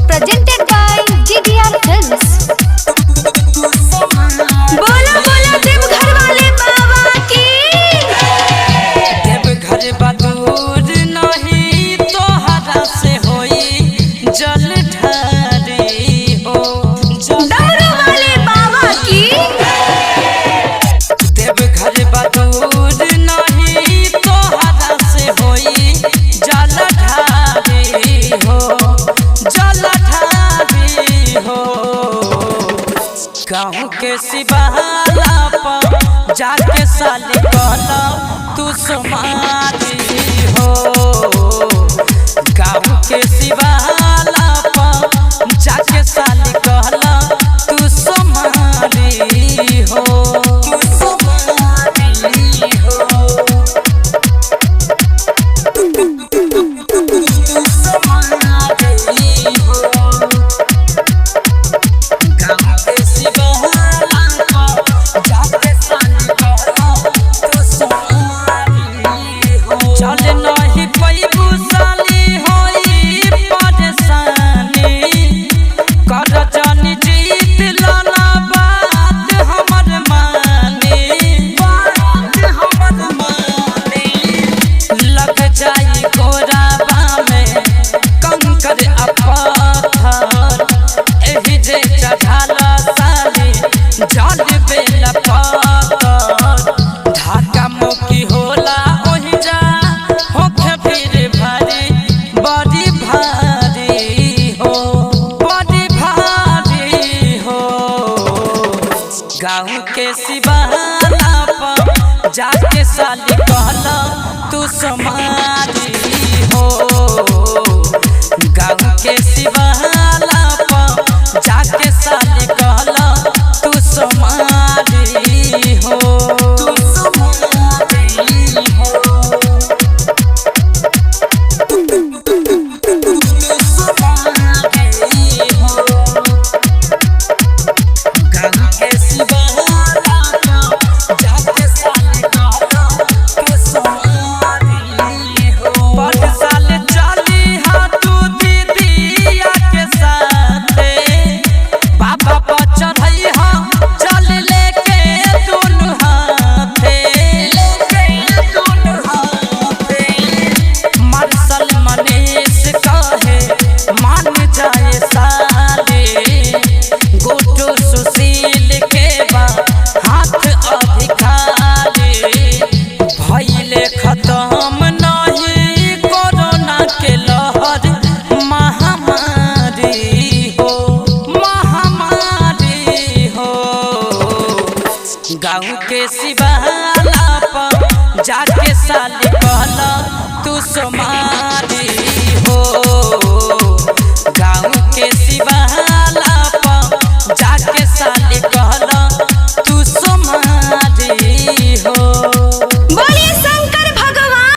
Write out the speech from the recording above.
Presented by GDR Films. बोलो बोलो देवघर वाले बाबा की। देवघर बदूर नहीं तोहरा से होई जल ढारी हो। डमरू वाले बाबा की। देवघर बदूर नहीं तोहरा से होई जल ढारी हो, जल ढारी हो। गाँव के शिवाला पर जाके साले कहला तू समाधि हो। गाँव के शिवाला पर जाके साले कहला तू समाधि हो, तू समाधि हो, तू समाधि हो। गाँव के शिवाला पर जाके साले कहला तू समाधि हो। चल नहीं पैबू साली होई परेशानी, कर जानी जीत लाना बात हमर मानी, बात हमर मानी। लग जाई गोराबा में कंकर आ पत्थर, एही जे चढ़ाला साली जल बेला पत्थर। ढाका मुकी होला ओहि जा होखे फिर भारी, बड़ी भारी हो, बड़ी भारी हो। गाँव के शिवाला पर जाके साली कहला तू समाधि हो। गाँव के शिवाला पर जाके साली कहला तू समाधि हो, तू समाधि हो, तू समाधि हो। गाँव के शिवाला पर जाके साली कहला तू समाधि हो। पर साल चली हाँ तू दीदिया के साथे, बाबा पर चढ़ई हाँ चल लेके दुनु हाथे, लेके दुनु हाथे। मार्शल मनीष कहे मान जाए साले, गुड्डू सुशील के बा हाथ अभी खाली। भइले खत्म नहीं कोरोना के लहर, महामारी हो, महामारी हो। गाँव के शिवाला पर जाके साले कहला तू समाधि